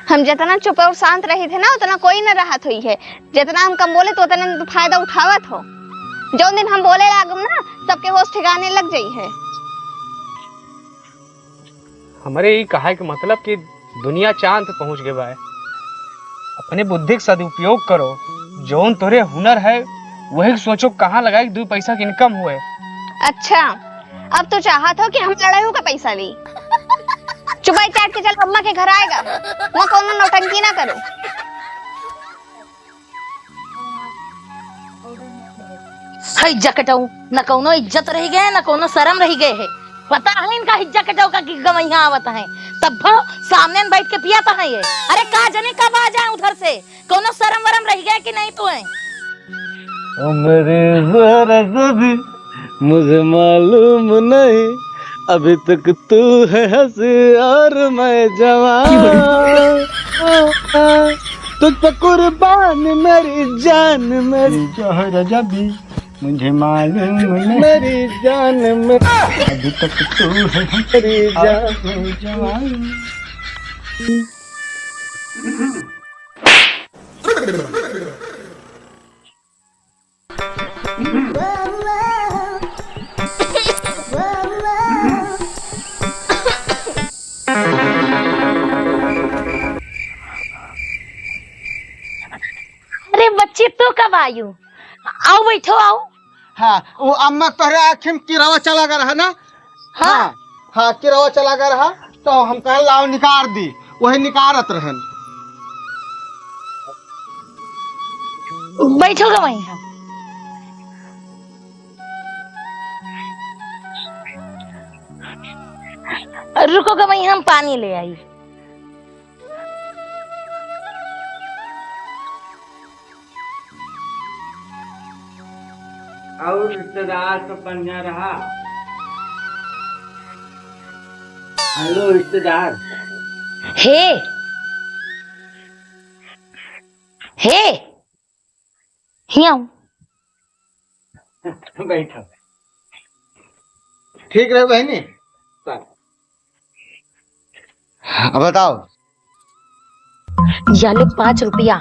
हम जितना चुप और शांत रही थे ना उतना कोई न राहत हुई है। जितना हम कम बोले तो उतना तो फायदा उठावत हो। जो दिन हम बोले लागम ना सबके होश ठिकाने लग जाई है। हमारे ये कहा के मतलब कि दुनिया चांद पे पहुंच गए बा। अपने बुद्धि का सदुपयोग करो। जोन तोरे हुनर है वही सोचो कहाँ लगाए 2 पैसा की इनकम हुए। अच्छा अब तो चाहत हो कि हम लड़ाई का पैसा ली। चुपाई चाट के चल अम्मा के घर आएगा। वहाँ कौन नौटंकी ना करो। है जकटाऊ न कोनो इज्जत रही गए न कोनो शर्म रही गए है। पता है इनका हिज्जा कटाऊ का गवैया आवत है तब सामने बैठ के पिया है ये। अरे का जाने कब आ जाए उधर से। कोनो शर्म वरम रही गए कि नहीं तो है। मेरे जरा भी मुझे मालूम नहीं अभी तक तू है हंसी और मैं जवान। तुझ पर कुर्बान मेरी जान मेरी जहर जबी मुझे मालूम नहीं मेरी जान में अभी तक तू है मेरी जान जवान। अरे बच्ची तू कब आयु। आओ बैठो आओ। हाँ वो अम्मा तोहरे आँखी में किरावा चला गया है ना। हाँ हाँ किरावा चला गया रहा तो हम कह लाओ निकाल दी वही निकारत रहन। बैठो गवैया। रुको गवैया हम पानी ले आई। और रिश्तेदार तो बन रहा। हेलो रिश्तेदार। हे हे हियाँ बैठो। ठीक रहे बहनी। अब बताओ। या लो 5 रुपया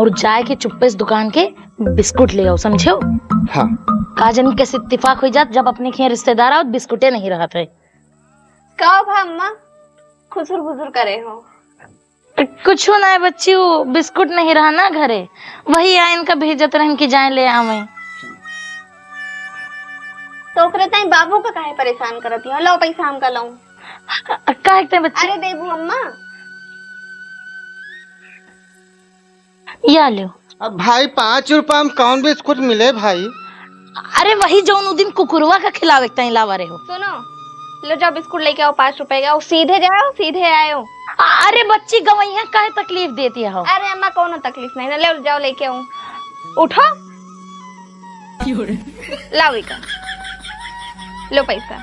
और जाए के चुप्पे से दुकान के बिस्कुट ले आओ समझो। हाँ का जानी कैसे इत्तेफाक हो जात जब अपने के रिश्तेदार आओ बिस्कुटे नहीं रहा थे। कहो भा अम्मा खुसुर बुजुर करे हो। कुछ ना है बच्ची वो बिस्कुट नहीं रहा ना घरे वही आ इनका भेजत रहन की जाए ले आवे। तो ओकरे ताई बाबू का काहे परेशान करती हो। लो पैसा हम का लाऊं। काहे ते बच्ची। अरे देबू अम्मा। या लो। अब भाई 5 रुपया में कौन बिस्कुट मिले भाई। अरे वही जो उन दिन कुकुरवा का खिलावे तई लावा रहे हो। सुनो लो जाओ बिस्कुट लेके आओ 5 रुपए का। सीधे जाओ सीधे आयो। अरे बच्ची गवैया काहे तकलीफ देती हो। अरे अम्मा कोनो तकलीफ नहीं ना। ले जाओ लेके आओ। उठो लाओ इका लो पैसा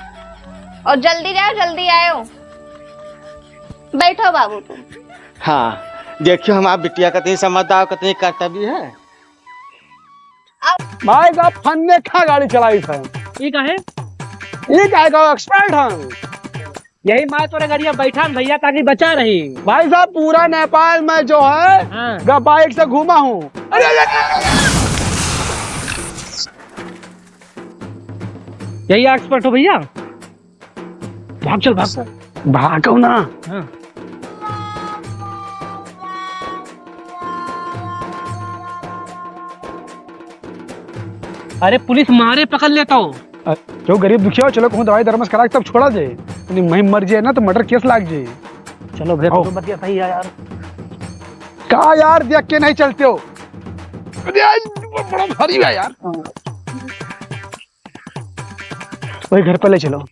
और जल्दी जाओ जल्दी आयो। बैठो बाबू तुम। हाँ देखियो हमारा बिटिया कतनी समझदार कतनी कर्तव्य है। भाई साहब फन ने खा गाड़ी चलाई था। ये का है? ये क्या है एक्सपर्ट हम। यही मैं तोरे गाड़िया बैठा भैया ताकि बचा रही। भाई साहब पूरा नेपाल में जो है बाइक से घूमा हूँ। यही एक्सपर्ट हो भैया। भाग चल भाग। भागो ना। हाँ। अरे पुलिस मारे पकड़ लेता हूँ। जो गरीब दुखिया हो चलो कहूँ दवाई दरमस करा के तब छोड़ा जाए। नहीं मर जाए ना तो मर्डर केस लाग जाए। चलो भैया तो बतिया सही है यार। कहा यार देख के नहीं चलते हो। बड़ा भारी है यार। वही घर पे ले चलो।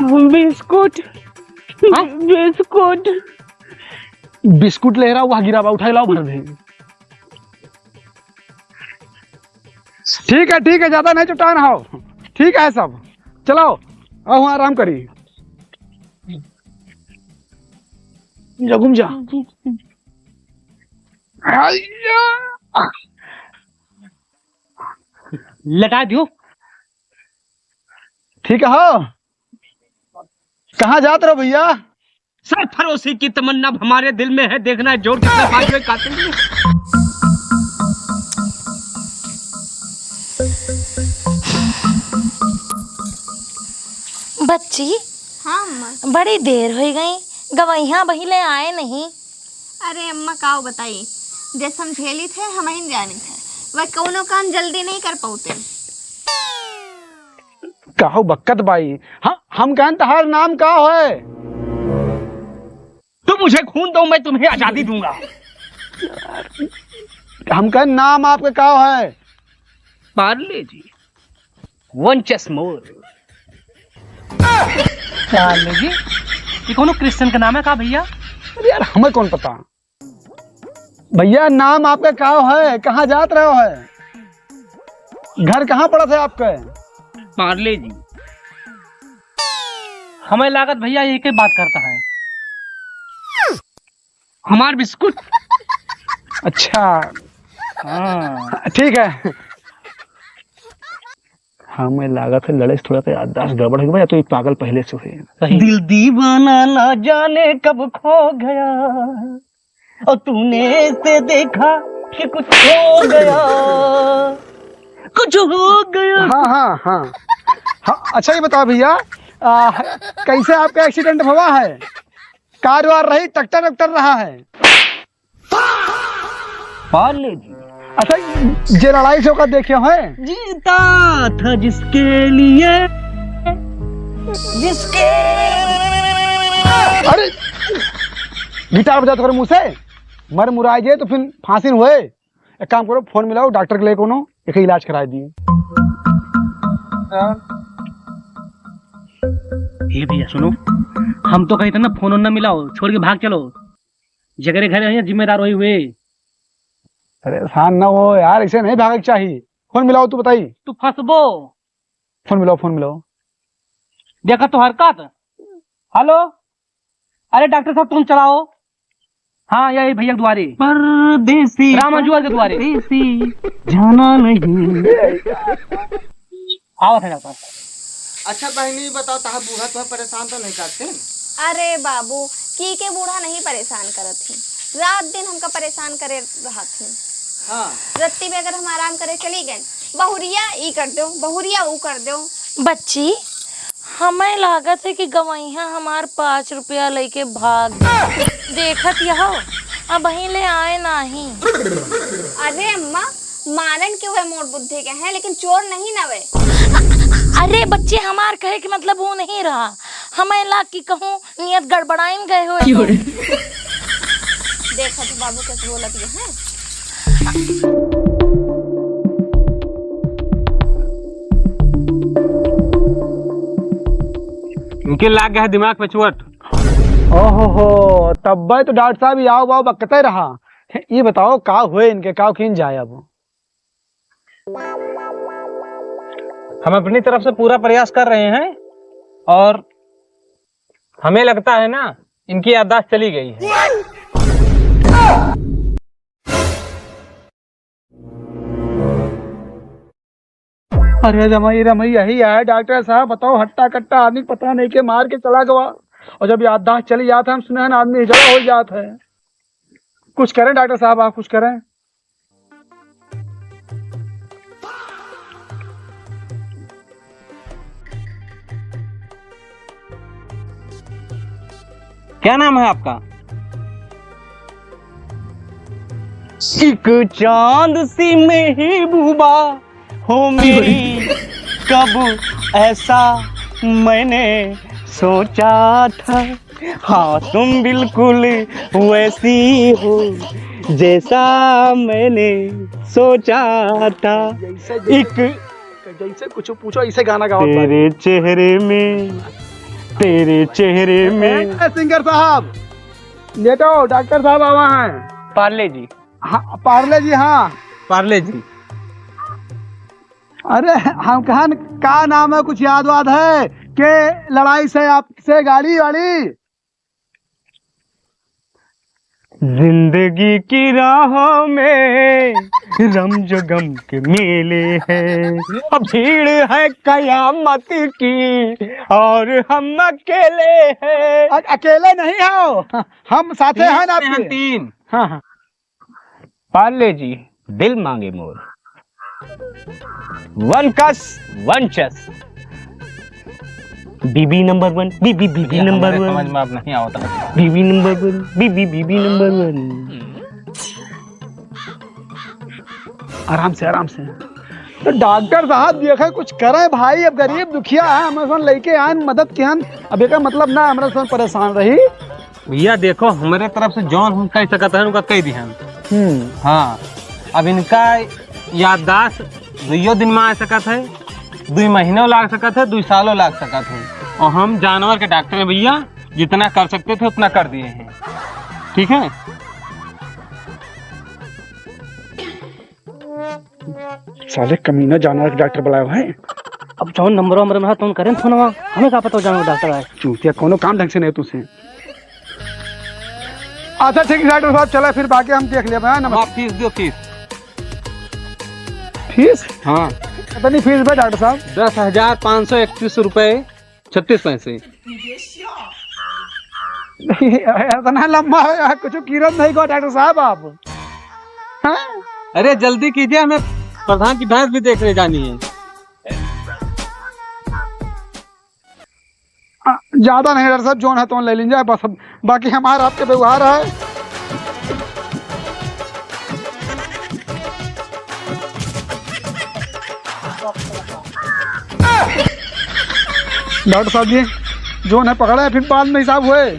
बिस्कुट बिस्कुट बिस्कुट ले रहा वहां गिरा उठा लाओ भर दे। ठीक है ज्यादा नहीं चुटान हो। ठीक है सब चलो आओ आराम करी। जा घूम जा। लटा दियो। ठीक है हो। कहाँ जाते रहो भैया। सरफरोशी की तमन्ना हमारे दिल में है, देखना है जोर कितना भाग कातिल में। बच्ची हाँ अम्मा। बड़ी देर हो गई, गवैया बहिले आए नहीं। अरे अम्मा काओ बताई, जैसे हम झेली थे हम ही जाने थे, वह कोनो काम जल्दी नहीं कर पाते। कहो बक्कत बाई, हम कहन तहार नाम का है? तुम मुझे खून दो, मैं तुम्हें आजादी दूंगा। हम कहन नाम आपके का है? पार्ले जी, वन चेस मोर। पार्ले जी, ये कोनो क्रिश्चियन का नाम है का भैया? अरे यार हमें कौन पता। भैया नाम आपका का है? कहाँ जात रहे हो है? घर कहाँ पड़ा था आपके? पार्ले जी, हमें लागत भैया एक ही बात करता है। हमार बिस्कुट। अच्छा हाँ। ठीक है। हमें लागत है लड़े से थोड़ा सा याददाश्त गड़बड़ हो गया, या तो ये पागल पहले से हुए। सही। दिल दीवाना ना जाने कब खो गया, और तूने से देखा कि कुछ हो गया, कुछ हो गया। हाँ हाँ हाँ हाँ। अच्छा ये बताओ भैया, कैसे आपका एक्सीडेंट हुआ है? कार वार रही, ट्रैक्टर वक्टर रहा है? पार्ले जी, अच्छा ये लड़ाई से होकर देखे हैं? जीता था जिसके लिए, जिसके। अरे गिटार बजा तो करो मुँह से, मर मुराए जे तो फिर फांसी न हुए। एक काम करो, फोन मिलाओ डॉक्टर के लिए, कोनो एक इलाज करा दिए। ये भैया सुनो, हम तो कहीं थे ना फोन ना मिलाओ, छोड़ के भाग चलो। जगह घर है जिम्मेदार वही हुए। परेशान ना हो यार, ऐसे नहीं भागना चाहिए। फोन मिलाओ, तू बताई। तू फंसबो। फोन मिलाओ, फोन मिलाओ। देखा तो हरकत। हेलो, अरे डॉक्टर साहब तुम चलाओ। हाँ यही भैया के द्वारे, परदेसी राम अजुआ के द्वारे जाना नहीं। आओ थे डॉक्टर। अच्छा बहनी बताओ, ताहा बूढ़ा तो परेशान तो नहीं करते? अरे बाबू की के बूढ़ा नहीं परेशान करत थी, रात दिन हमका परेशान करे रहा थी। हाँ। रत्ती में अगर हम आराम करे चली गए, बहुरिया ई कर दो, बहुरिया ऊ कर दो। बच्ची हमें लागत है कि गवैया हमार 5 रुपया लेके भाग गई। देखत यहो अब ले आए नहीं। अरे अम्मा मारन क्यों है, मोट बुद्धि के हैं लेकिन चोर नहीं नवे। अरे बच्चे हमार कहे कि मतलब वो नहीं रहा, हमें लाग की कहूँ नियत गड़बड़ाइन गए हो। देखा तो बाबू कैसे बोलत ये हैं। इनके लाग गया है दिमाग पे चोट। ओहो तब तो डॉक्टर साहब ही आओ बकते रहा। ये बताओ का हुए इनके, का किन जाए? अब हम अपनी तरफ से पूरा प्रयास कर रहे हैं, और हमें लगता है ना इनकी याददाश्त चली गई है। अरे रमई रमई यही है डॉक्टर साहब, बताओ हट्टा कट्टा आदमी पता नहीं के मार के चला गया, और जब याददाश्त चली जाता है हम सुने ना आदमी जड़ा हो जाता है। कुछ करें डॉक्टर साहब, आप कुछ करें। क्या नाम है आपका? एक चांद सी महबूबा हो मेरी, कब ऐसा मैंने सोचा था। हाँ तुम बिल्कुल वैसी हो जैसा मैंने सोचा था। एक जैसे कुछ पूछो ऐसे गाना गाओ। तेरे चेहरे में सिंगर साहब लेटो, डॉक्टर साहब आवा हैं। पार्ले जी। हाँ पार्ले जी। हाँ पार्ले जी। अरे हम कहा का नाम है, कुछ याद वाद है के लड़ाई से आपसे गाड़ी वाली? जिंदगी की राहों में रम जो गम के मेले हैं, अब भीड़ है कयामत की और हम अकेले हैं। अकेले नहीं हो, हम साथे हैं ना आपके। तीन। हाँ हाँ। पार्ले जी दिल मांगे मोर, वन कस वन चस, बीबी नंबर 1, बीबी बीबी नंबर 1, समझ में आप नहीं आता। बीबी नंबर 1, बीबी बीबी नंबर 1। आराम से आराम से। तो डॉक्टर साहब देखे कुछ करे भाई, अब गरीब दुखिया है, हमारे लेके आन मदद के आन। अब एक मतलब ना हमारे साथ परेशान रही। भैया देखो हमारे तरफ से जौन हम कह सकते हैं उनका कह दी हम। हाँ, अब इनका याददाश्त 2 दिन में आ सकता है, 2 महीनों लाग सकता है, 2 सालों लाग सकता है। और हम जानवर के डॉक्टर हैं भैया, जितना कर सकते थे उतना कर दिए हैं। ठीक है। साले कमीना जानवर के डॉक्टर बुलाया है। अब जौन नंबर वंबर में तुम करें फोन, हमें क्या पता जानवर डॉक्टर आए। चूतिया कोनो काम ढंग से नहीं तुझसे। अच्छा ठीक है डॉक्टर साहब, चला फिर बाकी हम देख लिया। आप फीस दो, फीस। फीस? हाँ, कितनी फीस है डॉक्टर साहब? 10,531 रुपए 36 पैसे। इतना लंबा है, कुछ किरण नहीं को डॉक्टर साहब आप। हाँ? अरे जल्दी कीजिए, हमें प्रधान की भैंस भी देखने जानी है। ज्यादा नहीं डॉक्टर साहब, जोन है तो ले लीजिए बस। बाकी हमारा आपके व्यवहार है। डॉक्टर साहब जी जोन है पकड़ा है, फिर बाद में हिसाब हुए।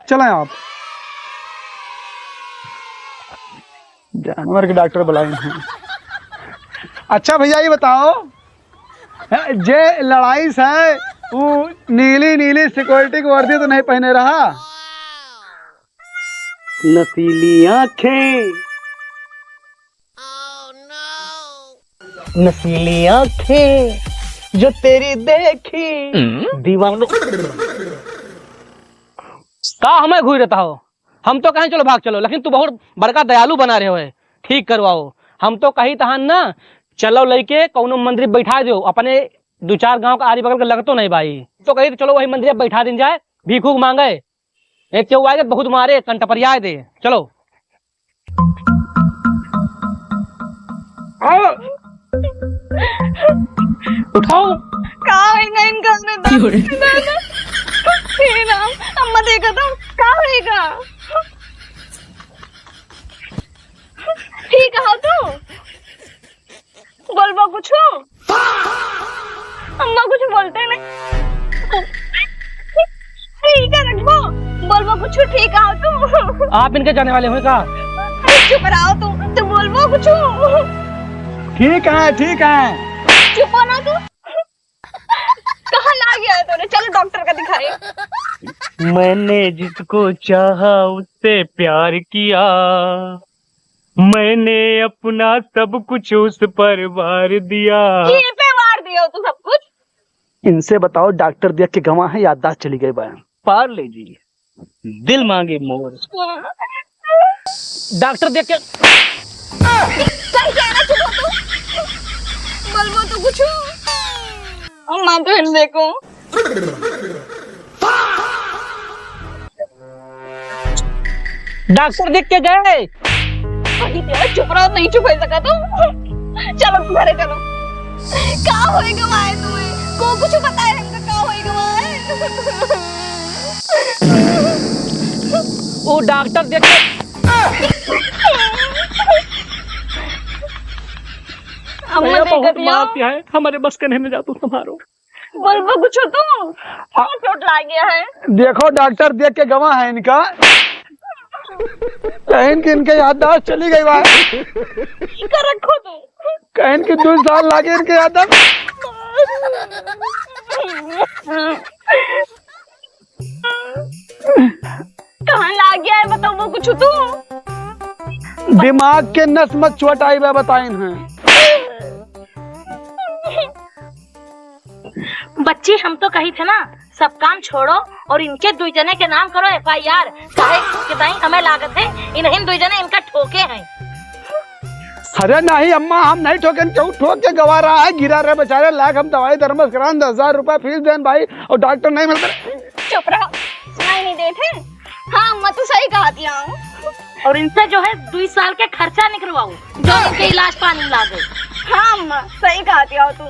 चलें आप। जानवर के डॉक्टर बुलाए हैं। अच्छा भैया ये बताओ, जे लड़ाई से वो नीली नीली सिक्योरिटी की वर्दी तो नहीं पहने रहा? नसीली आंखें, नसीली आंखें जो तेरी देखी दीवानों का हमें घूर रहता हो। हम तो कहें चलो भाग चलो, लेकिन तू बहुत बड़का दयालु बना रहे हो है। ठीक करवाओ। हम तो कही तहां ना चलो लेके कौनो मंदिर बैठा दो, अपने 2-4 गांव का आरी बगल का लगतो नहीं भाई। तो कही चलो वही मंदिर बैठा दिन जाए, भीख उख मांगे, एक चौ आए बहुत मारे कंटपरिया दे। चलो उठाओ। का होएगा इनका राम, अम्मा देखा तो का होएगा? ठीक हो तू, बोलबो कुछ? अम्मा कुछ बोलते नहीं। ठीक है रखबो, बोलबो कुछ? ठीक हो तू? आप इनके जाने वाले हो का? चुप रहो तू बोलबो कुछ? ठीक है। चुप हो ना तू। कहाँ ला गया है तूने? चलो डॉक्टर का दिखाए। मैंने जिसको चाहा उससे प्यार किया, मैंने अपना सब कुछ उस पर वार दिया। ये पे वार दिया हो तू सब कुछ? इनसे बताओ डॉक्टर देख के गवाह है, याददाश्त चली गई बहन। पार्ले जी दिल मांगे मोर, डॉक्टर देख के सही कहना। चुप हो तू, बोलबो तो कुछ? अम्मा बहन देखो। डॉक्टर देख के गए। चुप रहो, नहीं चुप हो सका तुम। चलो तू घरे चलो। का होएगा माए तुम्हें? को कुछ बताए हमका का होएगा माए? वो डॉक्टर देख के अम्मा देखती हो। है, हमारे बस का नहीं जाता तुम्हारो। बोलबो कुछ तू? चोट लग गया है। देखो डॉक्टर देख के गवाह है इनका, कहीं की इनके याददाश्त चली गई बात। इनका रखो तू। कहीं की 2 साल लागे इनके याददाश्त। कहाँ लग गया है बताओ वो कुछ तू? दिमाग के नस मत चोट आई वह बताइन है। बच्ची हम तो कही थे ना, सब काम छोड़ो और इनके 2 जने के नाम करो FIR। काहे कि भाई हमें लागत है इन्हीं 2 जने इनका ठोके हैं। अरे नहीं अम्मा, हम नहीं ठोके, क्यों ठोक के गवा रहा है, गिरा रहे बेचारे लाख, हम दवाई दरमस करान 10,000 रुपए फीस दें भाई, और डॉक्टर नहीं मिलते। चुप रहो, सुनाई नहीं देते। हाँ अम्मा तू सही कहा दिया। और इनसे जो है 2 साल के खर्चा निकलवाओ जो इनके इलाज पानी लागे। हाँ अम्मा सही कहा दिया तू।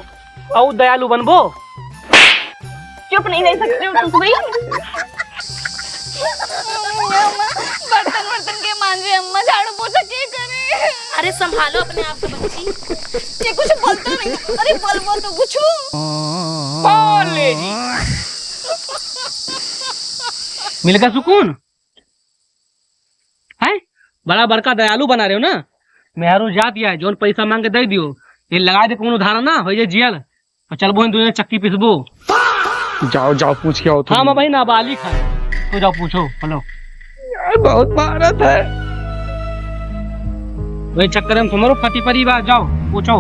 और दयालु बनबो। चुप नहीं रह सकती हूँ तू भाई। बर्तन बर्तन के मांजे अम्मा, झाड़ू पोछा के करे। अरे संभालो अपने आप को बच्ची। ये कुछ बोलता नहीं। अरे बोल बोल तो कुछ। बोले जी। मिल गया सुकून है? बड़ा बड़का दयालु बना रहे हो ना। मेहरू जात है जोन पैसा मांग के दे दियो, ये लगा दे कोनो धारा ना हो जाए जियल और चलबो इन दुनिया चक्की पिसबो। जाओ जाओ पूछ के आओ तुम। हाँ मैं भाई नाबालिग है, तो जाओ पूछो। हेलो यार बहुत भारत है। वही चक्कर में तुम्हारो फटी परी बात, जाओ पूछो।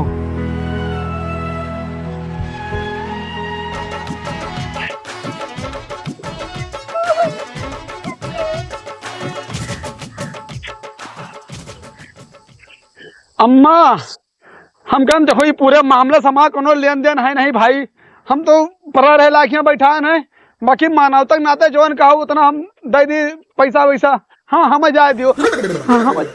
अम्मा हम कहम देखो ये पूरे मामला समा कोनो लेन देन है नहीं भाई, हम तो परा रहे लाखियां बैठान है, बाकी मानवता नाते जोन कहा उतना हम दे दी पैसा वैसा। हाँ हमें जाए दियो। हाँ हमें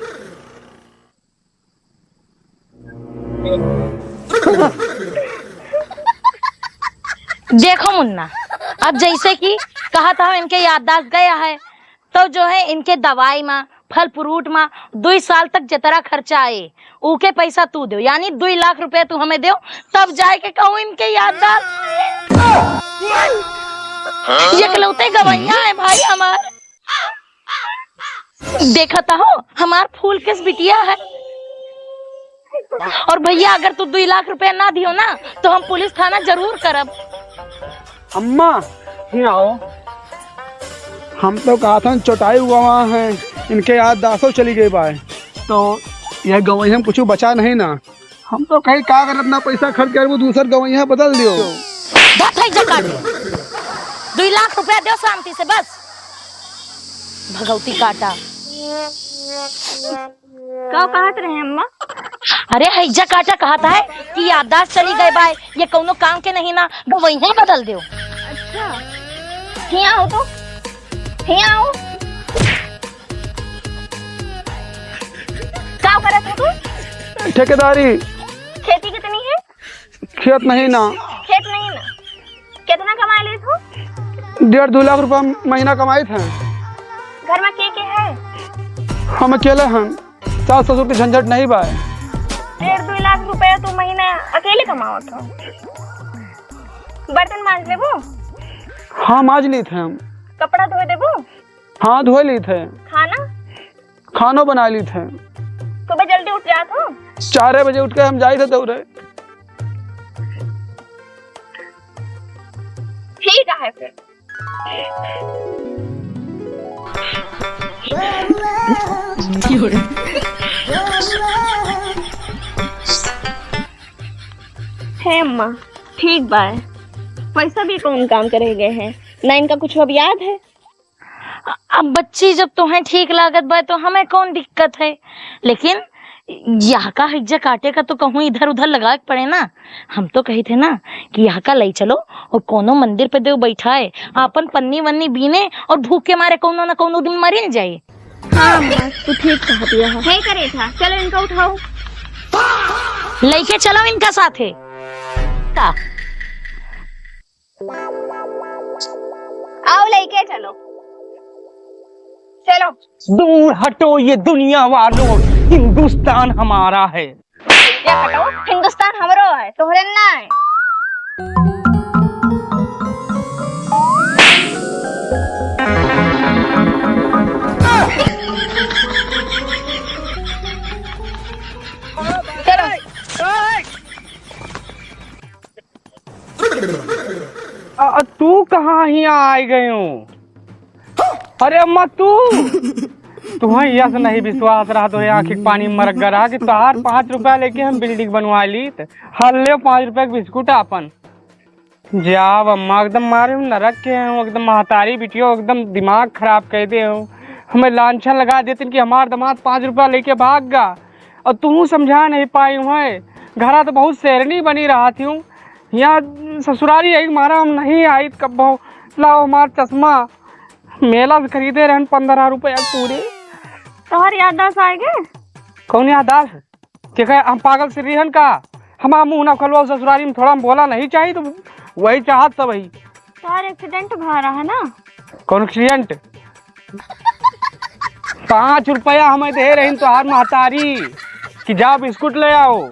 देखो मुन्ना, अब जैसे कि कहा था इनके याददाश्त गया है, तो जो है इनके दवाई में फल फ्रूट में 2 साल तक जितना खर्चा आए ऊके पैसा तू दो, यानी 2 लाख रुपए तू हमें दो, तब जाए के कहूँ इनके याददाश्त। ये इकलौते गवैया है भाई हमारे। देखता हो हमार फूल किस बिटिया है। और भैया अगर तू 2 लाख रुपए ना दियो ना तो हम पुलिस थाना जरूर करब। अम्मा ये आओ, हम तो कहा था चौटाई हुआ वहाँ है, इनके याद दासों चली गई बाय, तो यह गवैया कुछ बचा नहीं ना, हम तो कहीं का अगर अपना पैसा खर्च कर वो दूसर गवैया बदल दियो। 2 लाख रुपया दो शांति से बस। भगवती काटा क्या कहत रहे अम्मा? अरे हैजा काटा कहता है कि याददाश्त चली गए बाय, ये कोनो काम के नहीं ना, वो वही बदल दो। अच्छा यहाँ आओ, तो यहाँ आओ। क्या करत है तू? ठेकेदारी। खेती कितनी है? खेत नहीं ना। खेत नहीं ना, कितना कमा ले तू? 1.5-2 लाख रुपया महीना कमाई थे। घर में के है? हम अकेले हैं, सास ससुर की झंझट नहीं बाय। 1.5-2 लाख रुपया तू महीना अकेले कमाओ तो? बर्तन मांज लेबो? हाँ मांज ली थे हम। कपड़ा धो देबो? हाँ धो ली थे। खाना? खानो बना ली थे। सुबह जल्दी उठ जात हो? 4 बजे उठ के हम जाए थे दौड़े। ठीक है फिर। है अम्मा ठीक बात, पैसा भी कौन काम करे गए हैं ना, इनका कुछ अब याद है? अब बच्ची जब तुम्हें ठीक लागत बा तो हमें कौन दिक्कत है, लेकिन यहाँ का हिज्जा काटे का तो कहूँ इधर उधर लगा के पड़े ना। हम तो कही थे ना कि यहाँ का ले चलो और कोनो मंदिर पे देव बैठाए, अपन पन्नी वन्नी बीने और भूख के मारे कोनो ना कोनो दिन मरी जाए। हाँ अम्मा तू ठीक कह दिया है करे था। चलो इनका उठाओ, लेके चलो इनका साथे। का आओ लेके चलो। चलो दूर हटो ये दुनिया वालों, हिंदुस्तान हमारा है। क्या हटो, हिंदुस्तान हमरो है, तोहरे ना है। तू कहाँ ही आ गए हो? अरे अम्मा तुम्हें यस नहीं विश्वास रहा तो आंखी पानी मर गया कि तार 5 रुपया लेके हम बिल्डिंग बनवा ली, हल्ले 5 रुपया के बिस्कुट अपन जाब अम्मा एकदम मारे नरक के हूँ, एकदम महतारी बिटियो एकदम दिमाग खराब कर दे हूँ। हमें लांछन लगा देते कि हमार दामाद 5 रुपया लेके भाग गा, और तू समझा नहीं पाई है। घरा तो बहुत शेरनी बनी रहा थी हूँ, यहाँ ससुराली यही मारा हम नहीं आई कब बहु लाओ हमार चश्मा मेला से खरीदे रहन 15 रुपया पूरे। तोहर याददाश्त आएगे? कौन याददाश्त के कहे हम पागल से रिहन का हम मुँह ना खोलवा ससुराली में थोड़ा हम बोला नहीं चाहिए तो वही चाहत सब वही। तोहर एक्सीडेंट भा रहा है ना? कौन एक्सीडेंट? 5 रुपया हमें दे रही तो हार महतारी कि जाओ बिस्कुट ले आओ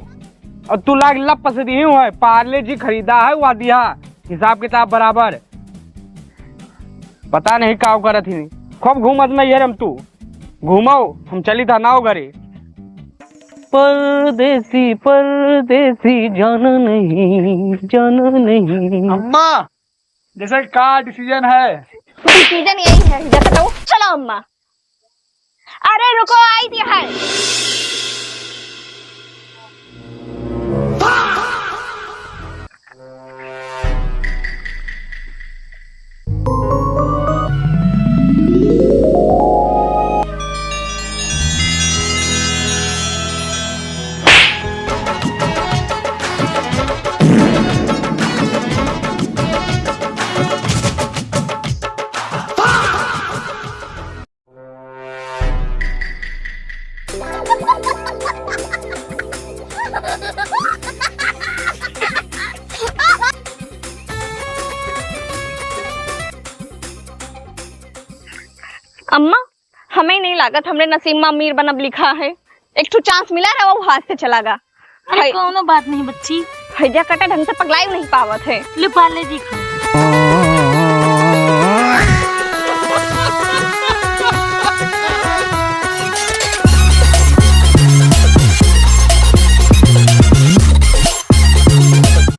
और तू लाग लप से दी है पार्ले जी खरीदा है वो दिया हिसाब किताब बराबर। पता नहीं का करत ही खूब घूमत में यार हम तू घूमो हम चली था नाव घरे। परदेसी परदेसी जाना नहीं। अम्मा जैसे का डिसीजन है? डिसीजन यही है जब चलो अम्मा। अरे रुको आई थी है। अम्मा हमें नहीं लागत हमरे नसीब में अमीर बनब लिखा है। एक ठो चांस मिला रहा वो हाथ से चला गा। अरे कोनो बात नहीं बच्ची, हैजा कटा ढंग से पगलाई नहीं पावत है। ले पाले जी खा।